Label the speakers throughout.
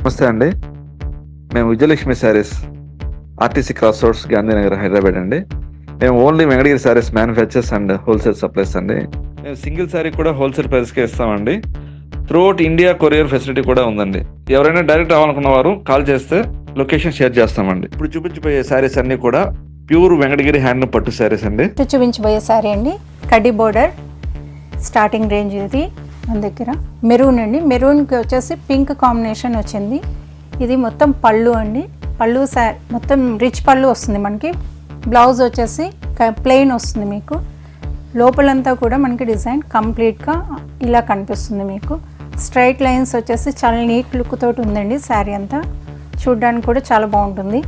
Speaker 1: నమస్తే అండి. మేము Vijayalakshmi sarees RTC cross roads Gandhinagar Hyderabad అండి. మేము only Venkatagiri sarees manufactures and wholesale supplies అండి. మేము సింగిల్ శారీ కూడా హోల్సేల్ ప్రైస్కే ఇస్తామండి. త్రూఅవుట్ ఇండియా కొరియర్ ఫెసిలిటీ కూడా ఉందండి. ఎవరైనా డైరెక్ట్ రావాలనుకున్న వారు కాల్ చేస్తే లొకేషన్ షేర్ చేస్తామండి. ఇప్పుడు చూపించబోయే శారీస్ అన్నీ కూడా ప్యూర్ వెంకటగిరి హ్యాండ్లూమ్ పట్టు శారీస్ అండి.
Speaker 2: చూపించబోయే శారీ అండి కడ్డీ బోర్డర్ స్టార్టింగ్ రేంజ్. ఇది మన దగ్గర మెరూన్ అండి. మెరూన్కి వచ్చేసి పింక్ కాంబినేషన్ వచ్చింది. ఇది మొత్తం పళ్ళు అండి. పళ్ళు మొత్తం రిచ్ పళ్ళు వస్తుంది మనకి. బ్లౌజ్ వచ్చేసి ప్లెయిన్ వస్తుంది మీకు. లోపలంతా కూడా మనకి డిజైన్ కంప్లీట్గా ఇలా కనిపిస్తుంది మీకు. స్ట్రైట్ లైన్స్ వచ్చేసి చాలా నీట్ లుక్ తోటి ఉందండి. శారీ అంతా చూడడానికి కూడా చాలా బాగుంటుంది.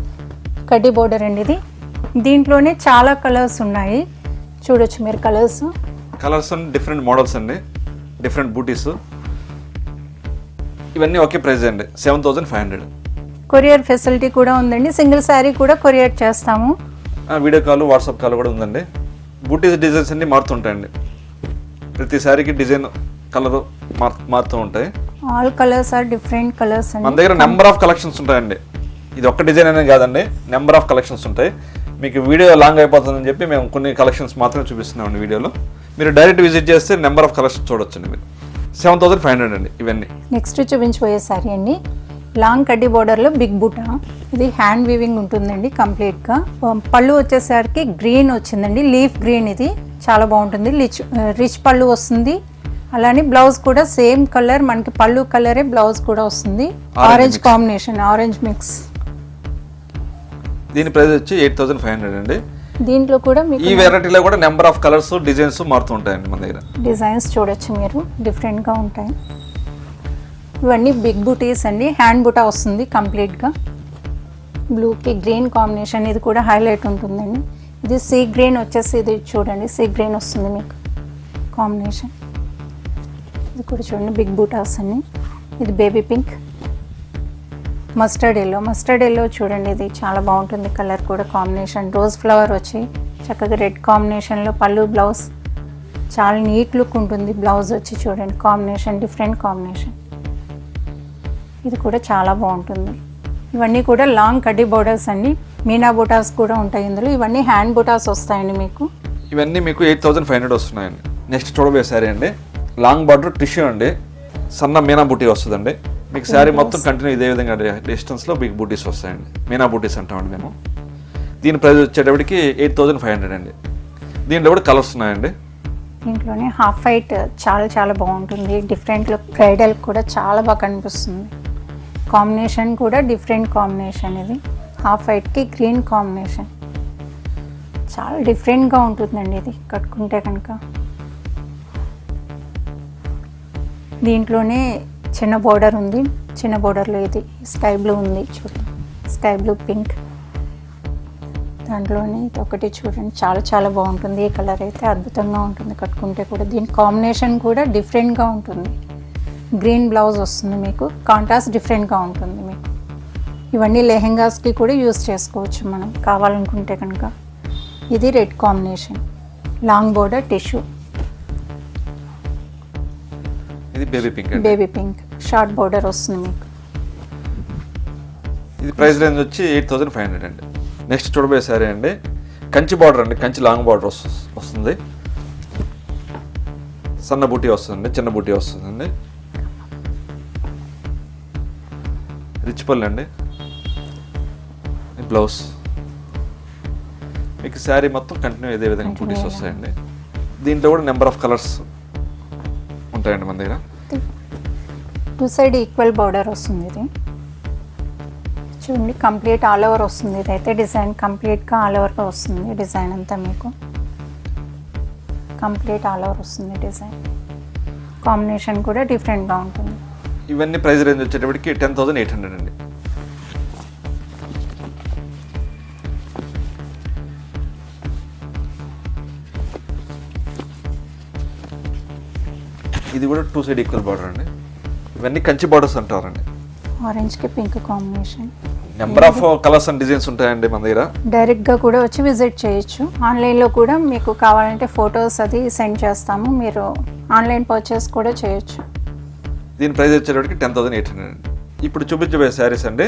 Speaker 2: కడ్డీ బోర్డర్ అండి ఇది. దీంట్లోనే చాలా కలర్స్ ఉన్నాయి, చూడొచ్చు మీరు. కలర్స్
Speaker 1: డిఫరెంట్ మోడల్స్ అండి, డిఫరెంట్ బూటీస్. ఇవన్నీ ఒకే ప్రైస్ అండి, 7500.
Speaker 2: కొరియర్ ఫెసిలిటీ కూడా ఉందండి. సింగిల్ శారీ కూడా కొరియర్ చేస్తాము.
Speaker 1: వీడియో కాల్, వాట్సాప్ కాల్ కూడా ఉందండి. బూటీస్ డిజైన్స్ అన్ని మారుతుంటాయండి. ప్రతి శారీకి డిజైన్ కలర్ మారుతూ ఉంటాయి.
Speaker 2: All colours are different colours అండి.
Speaker 1: మన దగ్గర నెంబర్ ఆఫ్ కలెక్షన్స్ ఉంటాయండి. ఇది ఒక్క డిజైన్ అనేది కాదండి, నెంబర్ ఆఫ్ కలెక్షన్స్ ఉంటాయి. మీకు వీడియో లాంగ్ అయిపోతుందని చెప్పి మేము కొన్ని కలెక్షన్స్ మాత్రమే చూపిస్తున్నామండి వీడియోలో. మీరు డైరెక్ట్ విజిట్ చేస్తే నెంబర్ ఆఫ్ కలెక్షన్స్ చూడొచ్చండి మీరు. 7500 అండి ఇవన్నీ.
Speaker 2: నెక్స్ట్ చూపించబోయే శారీ అండి లాంగ్ కడ్డీ బోర్డర్లో బిగ్ బూటా. ఇది హ్యాండ్ వీవింగ్ ఉంటుందండి కంప్లీట్గా. పళ్ళు వచ్చేసరికి గ్రీన్ వచ్చిందండి, లీఫ్ గ్రీన్. ఇది చాలా బాగుంటుంది. రిచ్ పళ్ళు వస్తుంది. అలానే బ్లౌజ్ కూడా సేమ్ కలర్, మనకి పళ్ళు కలరే బ్లౌజ్ కూడా వస్తుంది. Orange combination, orange mix.
Speaker 1: దీని ప్రైస్ వచ్చి 8500 అండి.
Speaker 2: దీంట్లో కూడా
Speaker 1: ఈ వెరైటీలో కూడా నెంబర్ ఆఫ్ కలర్స్, డిజైన్స్ మారుతూ ఉంటాయండి మన దగ్గర.
Speaker 2: డిజైన్స్ చూడొచ్చు మీరు, డిఫరెంట్గా ఉంటాయి. ఇవన్నీ బిగ్ బూటీస్ అండి. హ్యాండ్ బూటా వస్తుంది కంప్లీట్గా. బ్లూకి గ్రీన్ కాంబినేషన్, ఇది కూడా హైలైట్ ఉంటుందండి. ఇది సీ గ్రీన్ వచ్చేసి, ఇది చూడండి సీ గ్రీన్ వస్తుంది మీకు కాంబినేషన్. ఇది కూడా చూడండి బిగ్ బూటాస్ అన్ని. ఇది baby pink, mustard yellow. Mustard yellow చూడండి, ఇది చాలా బాగుంటుంది కలర్ కూడా కాంబినేషన్. రోజ్ ఫ్లవర్ వచ్చి చక్కగా రెడ్ కాంబినేషన్లో పళ్ళు, బ్లౌజ్ చాలా నీట్ లుక్ ఉంటుంది. బ్లౌజ్ వచ్చి చూడండి కాంబినేషన్, డిఫరెంట్ కాంబినేషన్. ఇది కూడా చాలా బాగుంటుంది. ఇవన్నీ కూడా లాంగ్ కడ్డీ బోర్డర్స్ అండి. మీనా బూటాస్ కూడా ఉంటాయి ఇందులో. ఇవన్నీ హ్యాండ్ బూటాస్ వస్తాయండి మీకు.
Speaker 1: ఇవన్నీ మీకు 8500 వస్తున్నాయండి. నెక్స్ట్ చూడబోయే శారీ అండి లాంగ్ బార్డర్ టిష్యూ అండి. సన్న మీనా బూటీ వస్తుందండి మీకు. శారీ మొత్తం కంటిన్యూ ఇదే విధంగా డిస్టెన్స్లో బిగ్ బూటీస్ వస్తాయండి. మీనా బూటీస్ అంటామండి మేము. దీని ప్రైస్ వచ్చేటప్పటికి 8500 అండి. దీంట్లో కూడా కలర్స్ ఉన్నాయండి.
Speaker 2: దీంట్లోనే హాఫ్ వైట్ చాలా చాలా బాగుంటుంది. డిఫరెంట్ లుక్, బ్రైడల్ కూడా చాలా బాగా కనిపిస్తుంది. కాంబినేషన్ కూడా డిఫరెంట్ కాంబినేషన్. ఇది హాఫ్ వైట్కి గ్రీన్ కాంబినేషన్ చాలా డిఫరెంట్గా ఉంటుందండి. ఇది కట్టుకుంటే కనుక. దీంట్లోనే చిన్న బోర్డర్ ఉంది. చిన్న బోర్డర్లో ఇది స్కై బ్లూ ఉంది చూడండి, స్కై బ్లూ పింక్. దాంట్లోనే ఇది ఒకటి చూడండి, చాలా చాలా బాగుంటుంది. ఈ కలర్ అయితే అద్భుతంగా ఉంటుంది కట్టుకుంటే కూడా. దీని కాంబినేషన్ కూడా డిఫరెంట్గా ఉంటుంది. గ్రీన్ బ్లౌజ్ వస్తుంది మీకు. కాంట్రాస్ట్ డిఫరెంట్గా ఉంటుంది మీకు. ఇవన్నీ లెహెంగాస్కి కూడా యూస్ చేసుకోవచ్చు మనం కావాలనుకుంటే కనుక. ఇది red combination, long border tissue.
Speaker 1: ఇది baby pink.
Speaker 2: Baby pink short border వస్తుంది మీకు.
Speaker 1: ఇది ప్రైస్ రేంజ్ వచ్చి 8500 అండి. నెక్స్ట్ చూడబోయే శారీ అండి కంచి బార్డర్ అండి. కంచి లాంగ్ బార్డర్ వస్తుంది. సన్న బూటీ వస్తుందండి, చిన్న బూటీ వస్తుందండి. రిచ్ పళ్ళు అండి. బ్లౌజ్ మీకు శారీ మొత్తం కంటిన్యూ ఇదే విధంగా బూటీస్ వస్తాయండి. దీంట్లో కూడా నెంబర్ ఆఫ్ కలర్స్ ఉంటాయండి మన దగ్గర.
Speaker 2: 2 సైడ్ ఈక్వల్ బార్డర్ వస్తుంది. ఇది చూడండి కంప్లీట్ ఆల్ ఓవర్ వస్తుంది. ఇదైతే డిజైన్ కంప్లీట్గా ఆల్ ఓవర్గా వస్తుంది. డిజైన్ అంతా మీకు కంప్లీట్ ఆల్ ఓవర్ వస్తుంది డిజైన్. కాంబినేషన్ కూడా డిఫరెంట్గా ఉంటుంది.
Speaker 1: ఇవన్నీ ప్రైస్ రేంజ్ వచ్చేటప్పటికి 10800 అండి. ఇది కూడా 2 సైడ్ ఈక్వల్ బార్డర్ అండి. ఇవన్నీ కంచి బార్డర్స్ అంటారండి.
Speaker 2: ఆరెంజ్కి pink combination.
Speaker 1: Number of colours and designs ఉంటాయండి మన దగ్గర.
Speaker 2: డైరెక్ట్గా కూడా వచ్చి విజిట్ చేయొచ్చు. ఆన్లైన్లో కూడా మీకు కావాలంటే ఫొటోస్ అది సెండ్ చేస్తాము. మీరు ఆన్లైన్ పర్చేస్ కూడా చేయొచ్చు.
Speaker 1: దీని ప్రైస్ వచ్చేటప్పటికి 10800 అండి. ఇప్పుడు చూపించబోయే శారీస్ అండి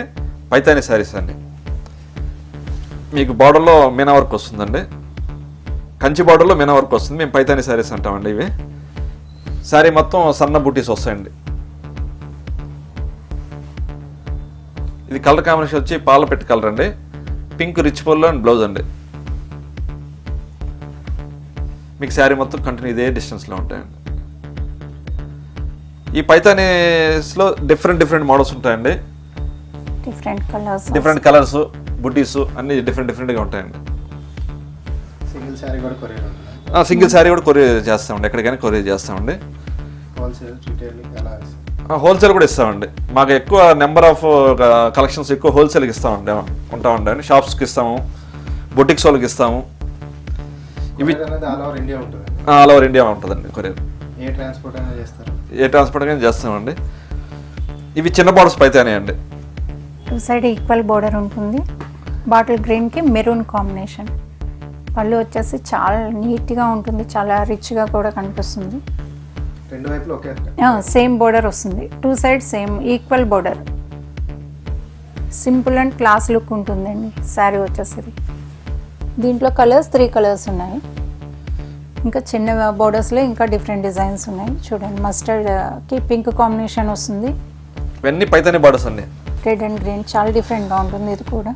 Speaker 1: పైతాని శారీస్ అండి. మీకు బార్డర్లో మీనా వర్క్ వస్తుందండి, కంచి బార్డర్లో మీనా వర్క్ వస్తుంది. మేము పైతాని శారీస్ అంటామండి. ఇవి శారీ మొత్తం సన్న బూటీస్ వస్తాయండి. ఇది కలర్ కాంబినేషన్ వచ్చి పాల పెట్టి కలర్ అండి, పింక్ రిచ్ పళ్ళు అండ్ బ్లౌజ్ అండి. మీకు శారీ మొత్తం కంటిన్యూ ఇదే డిస్టెన్స్లో ఉంటాయండి. ఈ పైతానీస్లో డిఫరెంట్ మోడల్స్ ఉంటాయండి. డిఫరెంట్ కలర్స్ బుడ్డీస్ అన్ని డిఫరెంట్గా ఉంటాయండి.
Speaker 3: సింగిల్ శారీ కూడా కొరియర్ ఉంటుంది.
Speaker 1: సింగిల్ శారీ కూడా కొరియర్ చేస్తామండి, ఎక్కడికైనా కొరియర్ చేస్తామండి.
Speaker 3: హోల్సేల్ రిటైల్ ఎలా?
Speaker 1: హోల్సేల్ కూడా ఇస్తామండి. మాకు ఎక్కువ నెంబర్ ఆఫ్ కలెక్షన్స్ ఎక్కువ హోల్సేల్కి ఉంటామండి. షాప్స్కి ఇస్తాము, బొటిక్స్ వాళ్ళకి ఇస్తాము. ఇవి
Speaker 3: ఆల్ ఓవర్ ఇండియా ఉంటుంది.
Speaker 1: ఆల్ ఓవర్ ఇండియా ఉంటుందండి కొరియర్.
Speaker 3: ఏ ట్రాన్స్పోర్ట్ అయినా చేస్తారు?
Speaker 1: ఏ ట్రాన్స్పోర్ట్ అయినా చేస్తామండి. ఇవి చిన్న బార్డర్స్ పైతానే అండి.
Speaker 2: టూ సైడ్ ఈక్వల్ బోర్డర్ ఉంటుంది. బాటిల్ గ్రీన్కి మెరూన్ కాంబినేషన్. పళ్ళు వచ్చేసి చాలా నీట్గా ఉంటుంది, చాలా రిచ్గా కూడా కనిపిస్తుంది.
Speaker 3: రెండు వైపులు ఒకే
Speaker 2: సేమ్ బోర్డర్ వస్తుంది. Two side same equal border. Simple and class look ఉంటుందండి శారీ వచ్చేసి. దీంట్లో కలర్స్ 3 కలర్స్ ఉన్నాయి. ఇంకా చిన్న బోర్డర్స్లో ఇంకా డిఫరెంట్ డిజైన్స్ ఉన్నాయి. చూడండి, మస్టర్డ్కి పింక్ కాంబినేషన్ వస్తుంది.
Speaker 1: ఇవన్నీ పైతాని బార్డర్స్ అండి.
Speaker 2: రెడ్ అండ్ గ్రీన్ చాలా డిఫరెంట్గా ఉంటుంది. ఇది కూడా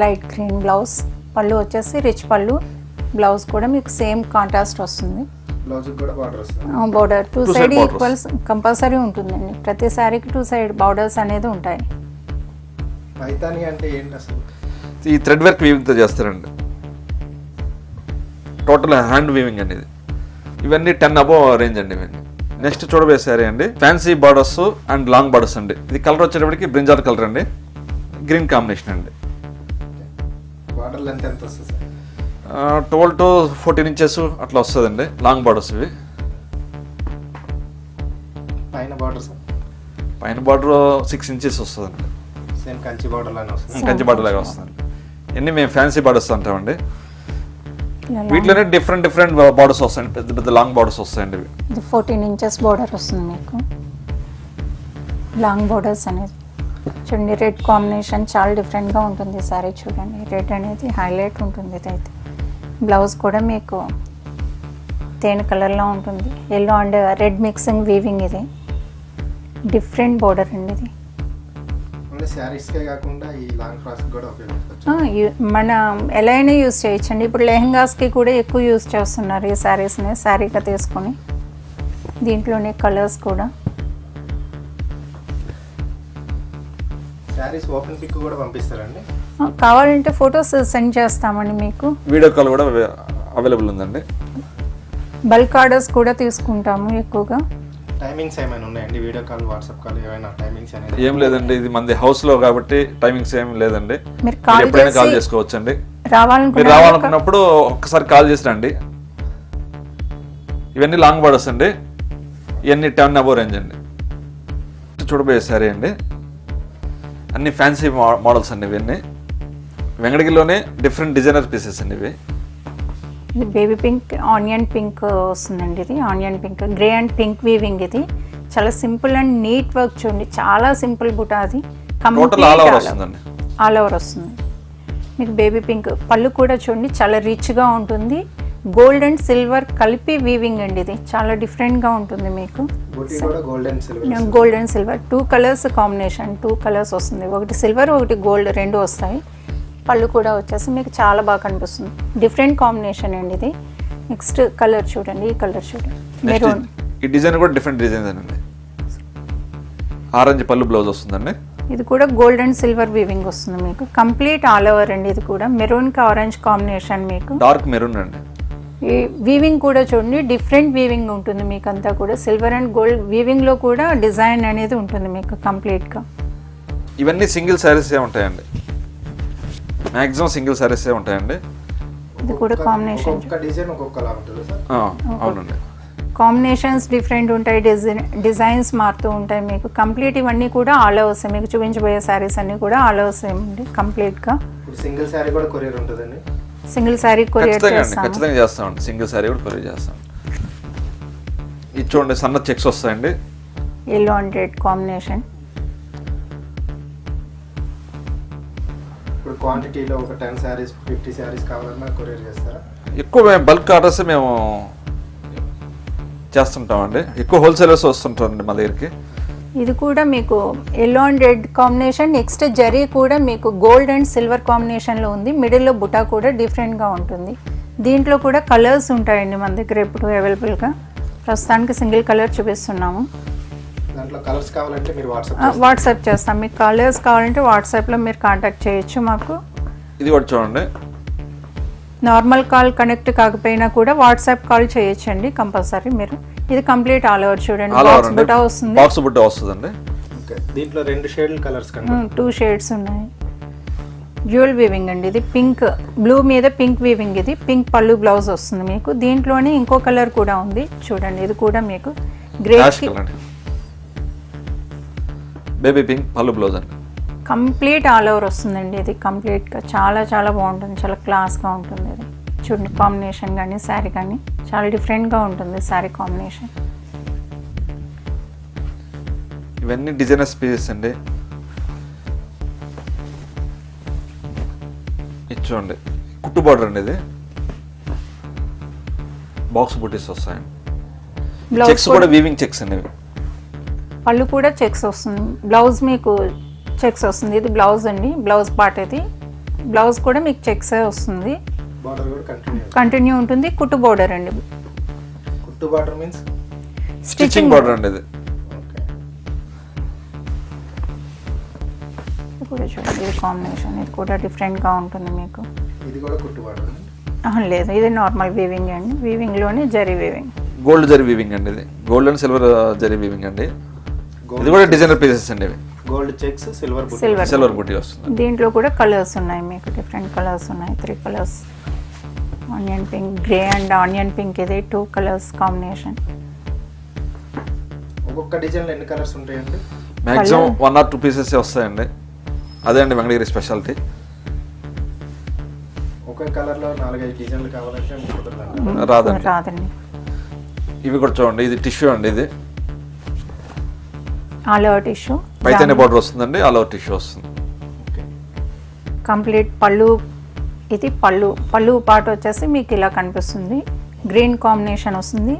Speaker 2: లైట్ గ్రీన్ బ్లౌజ్. పళ్ళు వచ్చేసి రిచ్ పళ్ళు, బ్లౌజ్ కూడా మీకు సేమ్ కాంట్రాస్ట్ వస్తుంది.
Speaker 3: బ్లౌజ్ కూడా బార్డర్ వస్తుంది.
Speaker 2: Border two
Speaker 1: Two
Speaker 2: side
Speaker 1: side
Speaker 2: equals compulsory ఉంటుందండి. ప్రతి శారీకి 2 సైడ్ బార్డర్స్ అనేది ఉంటాయి.
Speaker 3: పైతాని అంటే ఏంటి అసలు?
Speaker 1: ఈ థ్రెడ్ వర్క్ వీవింగ్తో చేస్తారండి. టోటల్ హ్యాండ్ వీవింగ్ అండి ఇది. ఇవన్నీ 10 అబోవ్ రేంజ్ అండి ఇవన్నీ. నెక్స్ట్ చూడబోయే శారీ అండి fancy borders and long borders అండి. ఇది కలర్ వచ్చేటప్పటికి బ్రింజాల్ కలర్ అండి, గ్రీన్ కాంబినేషన్ అండి.
Speaker 3: బార్డర్ లెంత్ ఎంత వస్తుంది సార్?
Speaker 1: 12 to 14 ఇంచెస్ అట్లా వస్తుందండి లాంగ్ బార్డర్స్ ఇవి.
Speaker 3: పైన బార్డర్ సార్?
Speaker 1: పైన బార్డర్ 6 ఇంచెస్ వస్తుందండి.
Speaker 3: సేమ్ కంచి బార్డర్ లానే వస్తుంది.
Speaker 1: కంచి బార్డర్ లాగా వస్తుంది. ఇవన్నీ మేము ఫ్యాన్సీ బార్డర్స్ అంటామండి. వీటిలోనే డిఫరెంట్ బార్డర్స్ వస్తాయండి, పెద్ద లాంగ్ బార్డర్స్ వస్తాయండి.
Speaker 2: ఇది 14 ఇంచెస్ బోర్డర్ వస్తుంది మీకు. లాంగ్ బోర్డర్స్ అనేది చూడండి. రెడ్ కాంబినేషన్ చాలా డిఫరెంట్గా ఉంటుంది సారీ. చూడండి, రెడ్ అనేది హైలైట్ ఉంటుంది. ఇదైతే బ్లౌజ్ కూడా మీకు తేనె కలర్లో ఉంటుంది. Yellow and red mixing weaving. ఇది డిఫరెంట్ బోర్డర్ అండి. ఇది
Speaker 3: ఓన్లీ శారీస్కే కాకుండా ఈ లాంగ్ ఫ్రాక్స్ కూడా ఉపయోగించవచ్చు.
Speaker 2: మన ఎలా అయినా యూస్ చేయొచ్చండి. ఇప్పుడు లెహంగాస్కి కూడా ఎక్కువ యూస్ చేస్తున్నారు ఈ శారీస్ని, శారీగా తీసుకొని. దీంట్లోనే కలర్స్ కూడా.
Speaker 3: శారీస్ ఓపెన్ పిక్ కూడా పంపిస్తారండి?
Speaker 2: కావాలంటే ఫొటోస్ సెండ్ చేస్తామండి మీకు.
Speaker 1: వీడియో కాల్ కూడా అవైలబుల్ ఉందండి.
Speaker 2: బల్క్ ఆర్డర్స్ కూడా తీసుకుంటాము ఎక్కువగా.
Speaker 3: టైమింగ్స్ ఏమైనా ఉన్నాయండి? వీడియో కాల్, వాట్సాప్ కాల్ ఏమైనా టైమింగ్స్ అనేది?
Speaker 1: ఏం లేదండి, ఇది మనది హౌస్ లో కాబట్టి టైమింగ్స్ ఏం లేదండి.
Speaker 2: మీరు కాల్
Speaker 1: ఎప్పుడైనా కాల్ చేసుకోవచ్చు అండి. మీరు
Speaker 2: రావాలనుకున్న
Speaker 1: రావాలనుకున్నప్పుడు ఒక్కసారి కాల్ చేసి రండి. ఇవన్నీ లాంగ్ బార్డర్స్ అండి. ఇవన్నీ 10 అబోవ్ రేంజ్ అండి. చూడబోయే సారీ అండి, అన్ని ఫ్యాన్సీ మోడల్స్ అండి. ఇవన్నీ వెంకటగిరిలోనే డిఫరెంట్ డిజైనర్ పీసెస్ అండి ఇవి.
Speaker 2: ఇది బేబీ పింక్, ఆనియన్ పింక్ వస్తుందండి. ఇది onion pink, grey and pink weaving. ఇది చాలా సింపుల్ అండ్ నీట్ వర్క్. చూడండి, చాలా సింపుల్ బుటా. అది
Speaker 1: టోటల్ ఆల్ ఓవర్ వస్తుందండి.
Speaker 2: ఆల్ ఓవర్ వస్తుంది మీకు. బేబీ పింక్ పళ్ళు కూడా చూడండి చాలా రిచ్గా ఉంటుంది. గోల్డ్ అండ్ సిల్వర్ కలిపి వీవింగ్ అండి. ఇది చాలా డిఫరెంట్గా ఉంటుంది మీకు.
Speaker 3: Gold and silver.
Speaker 2: Gold and silver 2 colours combination. 2 colours వస్తుంది. ఒకటి సిల్వర్, ఒకటి గోల్డ్, 2 వస్తాయి. పళ్ళు కూడా వచ్చేసి మీకు చాలా బాగా కనిపిస్తుంది. డిఫరెంట్ కాంబినేషన్ అండి ఇది. నెక్స్ట్ కలర్ చూడండి, ఈ కలర్ చూడండి, మెరూన్.
Speaker 1: ఈ డిజైన్ కూడా డిఫరెంట్ డిజైన్స్ అండి. ఆరెంజ్ పళ్ళు బ్లౌజ్ వస్తుందండి.
Speaker 2: ఇది కూడా గోల్డ్ అండ్ సిల్వర్ వీవింగ్ వస్తుంది మీకు. కంప్లీట్ ఆల్ ఓవర్ అండి. ఇది కూడా మెరూన్కి ఆరెంజ్ కాంబినేషన్ మీకు.
Speaker 1: డార్క్ మెరూన్ అండి.
Speaker 2: ఈ వీవింగ్ కూడా చూడండి డిఫరెంట్ వీవింగ్ ఉంటుంది మీకు. అంతా కూడా సిల్వర్ అండ్ గోల్డ్ వీవింగ్లో కూడా డిజైన్ అనేది ఉంటుంది మీకు కంప్లీట్గా.
Speaker 1: ఇవన్నీ సింగిల్ శారీసే ఉంటాయండి. మ్యాక్సిమం సింగిల్ శారీసే ఉంటాయండి.
Speaker 2: ఇది కూడా కాంబినేషన్.
Speaker 3: ఒక్కొక్క డిజైన్ ఒక్కొక్కలా ఉంటుంది సార్.
Speaker 1: అవునండి.
Speaker 2: కాంబినేషన్స్ డిఫరెంట్ ఉంటాయి, డిజైన్స్ మారుతూ ఉంటాయి మీకు. కంప్లీట్ ఇవన్నీ కూడా ఆల్ ఓవర్స్. మీకు చూపించబోయే శారీస్ అన్నీ కూడా ఆల్ ఓవర్స్ ఏమండి కంప్లీట్గా.
Speaker 3: సింగిల్ శారీ కూడా కొరియర్ ఉంటుందండి?
Speaker 2: సింగిల్ శారీ కొరియర్
Speaker 1: ఖచ్చితంగా చేస్తామండి. సింగిల్ శారీ కూడా కొరియర్ చేస్తాం. ఇది చూడండి, సన్న చెక్స్ వస్తాయండి.
Speaker 2: Yellow and red combination.
Speaker 3: ఇప్పుడు క్వాంటిటీలో ఒక 10 శారీస్ 50 శారీస్ కావాలన్నా కొరియర్ చేస్తారా?
Speaker 1: ఎక్కువ మేము బల్క్ ఆర్డర్స్ మేము చేస్తుంటామండి. ఎక్కువ హోల్సేలర్స్ వస్తుంటారండి మా దగ్గరికి.
Speaker 2: ఇది కూడా మీకు yellow and red combination. Next zari కూడా మీకు గోల్డ్ అండ్ సిల్వర్ కాంబినేషన్లో ఉంది. మిడిల్లో బుటా కూడా డిఫరెంట్గా ఉంటుంది. దీంట్లో కూడా కలర్స్ ఉంటాయండి మన దగ్గర ఎప్పుడు అవైలబుల్గా. ప్రస్తుతానికి సింగిల్ కలర్ చూపిస్తున్నాము.
Speaker 3: దాంట్లో కలర్స్ కావాలంటే మీరు
Speaker 2: వాట్సాప్ చేస్తాం. మీకు కలర్స్ కావాలంటే వాట్సాప్లో మీరు కాంటాక్ట్ చేయొచ్చు మాకు.
Speaker 1: ఇది కూడా చూడండి,
Speaker 2: నార్మల్ కాల్ కనెక్ట్ కాకపోయినా కూడా వాట్సాప్ కాల్ చేయొచ్చండి కంపల్సరీ మీరు. ఇది కంప్లీట్ ఆల్ ఓవర్ చూడండి. బాక్స్ బుటా వస్తుంది.
Speaker 1: బాక్స్ బుటా వస్తుందండి.
Speaker 3: ఓకే, దీంట్లో 2 షేడ్ల కలర్స్ కండి.
Speaker 2: 2 షేడ్స్ ఉన్నాయి. డ్యూయల్ వీవింగ్ అండి. ఇది పింక్ బ్లూ మీద పింక్ వీవింగ్. ఇది పింక్ పళ్ళు బ్లౌజ్ వస్తుంది మీకు. దీంట్లోనే ఇంకో కలర్ కూడా ఉంది చూడండి. ఇది కూడా మీకు గ్రే
Speaker 1: బేబీ పింక్ పళ్ళు బ్లౌజ్ అండి.
Speaker 2: కంప్లీట్ ఆల్ ఓవర్ వస్తుందండి. ఇది కంప్లీట్గా చాలా చాలా బాగుంటుంది. చాలా క్లాస్గా ఉంటుంది. ఇది చూడండి కాంబినేషన్ కానీ శారీ కానీ చాలా డిఫరెంట్గా ఉంటుంది శారీ కాంబినేషన్.
Speaker 1: ఇవన్నీ డిజైనర్స్ పీసెస్ అండి. ఇది చూడండి కుట్టు బార్డర్ అండి. ఇది బాక్స్ బుటీస్ వస్తాయండి. చెక్స్ కూడా వీవింగ్ చెక్స్ అండి.
Speaker 2: పళ్ళు కూడా చెక్స్ వస్తుంది. బ్లౌజ్ మీకు చెక్స్ వస్తుంది. ఇది బ్లౌజ్ అండి. బ్లౌజ్ పార్ట్ ఇది. బ్లౌజ్ కూడా మీకు చెక్స్ వస్తుంది.
Speaker 3: బార్డర్ కూడా
Speaker 2: కంటిన్యూ ఉంటుంది. కుట్టు బార్డర్ అండి.
Speaker 3: కుట్టు బార్డర్ మీన్స్
Speaker 1: స్టిచింగ్ బార్డర్ అండి. ఇది
Speaker 2: కూడా చూడండి. ఇది కాంబినేషన్. ఇది కూడా డిఫరెంట్గా ఉంటుంది మీకు.
Speaker 3: ఇది కూడా కుట్టు బార్డర్
Speaker 2: లేదు, ఇది నార్మల్ వీవింగ్ అండి. వీవింగ్లోనే zari weaving,
Speaker 1: gold zari weaving అండి. ఇది gold and silver zari weaving అండి. ఇది కూడా డిజైనర్ పీసెస్ అండి. ఇవి
Speaker 3: గోల్డ్ చెక్స్
Speaker 1: సిల్వర్ బుటీ వస్తుంది.
Speaker 2: దీంట్లో కూడా కలర్స్ ఉన్నాయి మీకు. డిఫరెంట్ కలర్స్ ఉన్నాయి. 3 colours. Onion pink, grey and onion pink. ఇది 2 కలర్స్ కాంబినేషన్.
Speaker 3: ఒక్కొక్క డిజైన్లో ఎన్ని కలర్స్ ఉంటాయండి?
Speaker 1: మ్యాక్సిమం 1 or 2 పీసెస్ వస్తాయండి. అదే అండి వెంకటగిరి స్పెషాలిటీ.
Speaker 3: ఒకే కలర్లో 4-5 డిజైన్లు కావాలంటే
Speaker 2: రాదండి.
Speaker 1: ఇవి కూడా చూడండి. ఇది టిష్యూ అండి. ఇది
Speaker 2: ఆల్ ఓవర్ టిష్యూ.
Speaker 1: పైతేనే బార్డర్ వస్తుందండి. ఆల్ ఓవర్ టిష్యూ వస్తుంది.
Speaker 2: కంప్లీట్ పళ్ళు. ఇది పళ్ళు పార్ట్ వచ్చేసి మీకు ఇలా కనిపిస్తుంది. గ్రీన్ కాంబినేషన్ వస్తుంది.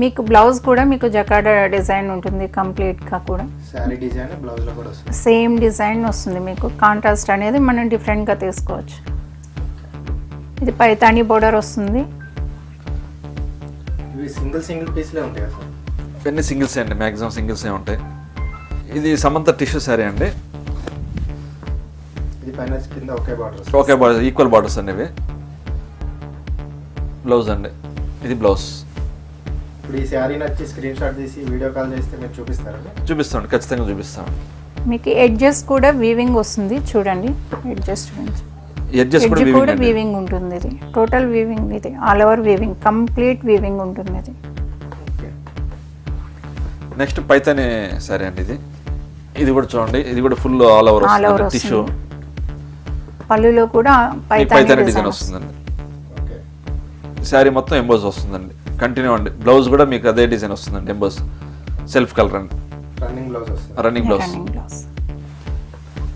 Speaker 2: మీకు బ్లౌజ్ కూడా మీకు జకార్డ్ డిజైన్ ఉంటుంది కంప్లీట్గా కూడా.
Speaker 3: సారీ డిజైన్ బ్లౌజ్లో కూడా వస్తుంది.
Speaker 2: సేమ్ డిజైన్ వస్తుంది మీకు. కాంట్రాస్ట్ అనేది మనం డిఫరెంట్గా తీసుకోవచ్చు. ఇది పైతాని బోర్డర్ వస్తుంది.
Speaker 3: ఇవి సింగిల్ పీస్లే ఉంటాయి కదా?
Speaker 1: ఇవన్నీ సింగిల్స్ అండి. మ్యాక్సిమం సింగిల్సే ఉంటాయి. ఇది సమంత టిష్యూ శారీ అండి.
Speaker 3: ఇది పైన కింద ఒకే
Speaker 1: బార్డర్ ఈక్వల్ బార్డర్స్ అండి. ఇవి బ్లౌజ్ అండి. ఇది బ్లౌజ్.
Speaker 3: ఇప్పుడు ఈ శారీ నచ్చి స్క్రీన్ షాట్ తీసి వీడియో కాల్ చేస్తే మీరు చూపిస్తారండి?
Speaker 1: చూపిస్తాను, ఖచ్చితంగా చూపిస్తాను.
Speaker 2: మీకు ఎడ్జెస్ కూడా వీవింగ్ వస్తుంది చూడండి. ఎడ్జెస్ కూడా వీవింగ్ ఉంటుంది. ఇది టోటల్ వీవింగ్. ఇది all over weaving, complete weaving ఉంటుంది. ఇది
Speaker 1: నెక్స్ట్ పైతాని శారీ అండి. ఇది కూడా చూడండి. ఇది కూడా ఫుల్ ఆల్ ఓవర్ టిష్యూ.
Speaker 2: పళ్ళులో కూడా
Speaker 1: పైతాని డిజైన్ వస్తుందండి. శారీ మొత్తం ఎంబోస్ వస్తుందండి. కంటిన్యూ అండి. బ్లౌజ్ కూడా మీకు అదే డిజైన్ వస్తుందండి. ఎంబోస్ సెల్ఫ్ కలర్ అండి. Running blouse.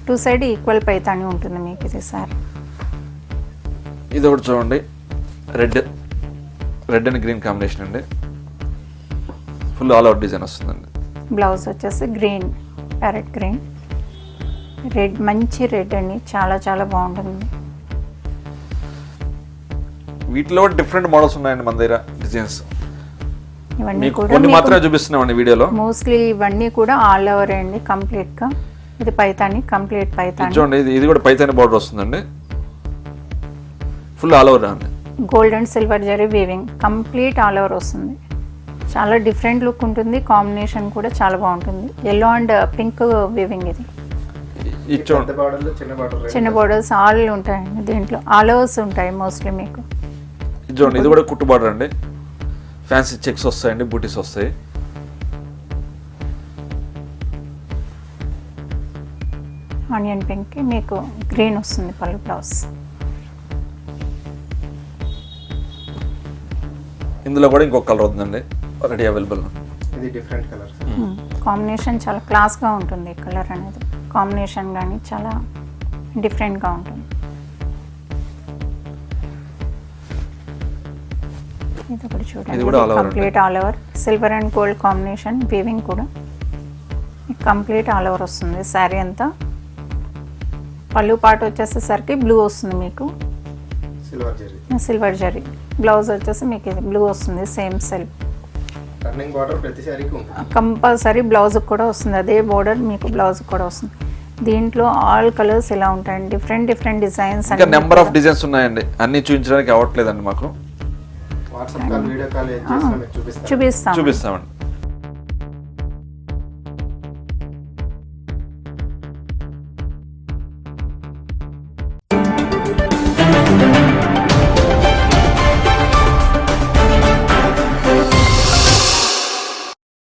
Speaker 2: 2 side equal Paithani ఉంటుంది మీకు. ఇది సారీ.
Speaker 1: ఇది ఒకటి చూడండి. రెడ్ అండ్ గ్రీన్ కాంబినేషన్ అండి. ఫుల్ ఆల్ అవుట్ డిజైన్ వస్తుందండి.
Speaker 2: బ్లౌజ్ వచ్చేసి గ్రీన్, ప్యారెట్ గ్రీన్. రెడ్, మంచి రెడ్ అండి. చాలా చాలా బాగుంటుంది.
Speaker 1: వీటిలో డిఫరెంట్ మోడల్స్ ఉన్నాయండి మన దగ్గర. డిజైన్స్
Speaker 2: ఇవన్నీ కూడా
Speaker 1: కొన్ని మాత్రమే చూపిస్తున్నామండి వీడియోలో.
Speaker 2: మోస్ట్లీ ఇవన్నీ కూడా ఆల్ ఓవర్ అండి కంప్లీట్గా. ఇది పైతాని, కంప్లీట్ పైతాని.
Speaker 1: చూడండి. ఇది కూడా పైతాని బార్డర్ వస్తుందండి. ఫుల్ ఆల్ ఓవర్ అండి.
Speaker 2: Gold and silver zari weaving, complete all over వస్తుంది. చాలా డిఫరెంట్ లుక్ ఉంటుంది. కాంబినేషన్ కూడా చాలా బాగుంటుంది. Yellow and pink weaving. ఇది చిన్న బోర్డర్స్ ఆల్ ఉంటాయండి. దీంట్లో ఆల్ ఓవర్స్ ఉంటాయి మోస్ట్లీ మీకు.
Speaker 1: చూడండి. ఇది కూడా కుట్టు బార్డర్ అండి. ఫ్యాన్సీ చెక్స్ వస్తాయండి. బూటీస్ వస్తాయి.
Speaker 2: ఆనియన్ పింక్ మీకు గ్రీన్ వస్తుంది పళ్ళు బ్లౌజ్.
Speaker 1: ఇందులో కూడా ఇంకొక కలర్ ఉందండి రెడీ అవైలబుల్.
Speaker 3: ఇది డిఫరెంట్ కలర్.
Speaker 2: కాంబినేషన్ చాలా క్లాస్గా ఉంటుంది. కలర్ అనేది కాంబినేషన్ కానీ చాలా డిఫరెంట్గా ఉంటుంది. ఇది ఒకటి చూడండి,
Speaker 1: ఇది కూడా all over
Speaker 2: complete all over silver and gold combination weaving కూడా కంప్లీట్ ఆల్ ఓవర్ వస్తుంది. శారీ అంతా పళ్ళు పాటు వచ్చేసేసరికి బ్లూ వస్తుంది మీకు,
Speaker 3: silver zari.
Speaker 2: Silver zari. Blouse వచ్చేసి మీకు ఇది బ్లూ వస్తుంది, సేమ్ సెల్ఫ్.
Speaker 3: రన్నింగ్ బార్డర్ ప్రతి శారీకి ఉంటుంది.
Speaker 2: కంపల్సరీ బ్లౌజ్కి కూడా వస్తుంది, అదే బోర్డర్ మీకు బ్లౌజ్కి కూడా వస్తుంది. దీంట్లో ఆల్ కలర్స్ ఇలా ఉంటాయండి, డిఫరెంట్ డిఫరెంట్ డిజైన్స్.
Speaker 1: ఇంకా నెంబర్ ఆఫ్ డిజైన్స్ ఉన్నాయండి, అన్ని చూపించడానికి అవ్వట్లేదండి మాకు.
Speaker 3: వాట్సాప్ కాల్, వీడియో కాల్ ఏం చేసినా మీకు చూపిస్తాను.
Speaker 2: చూపిస్తామండి.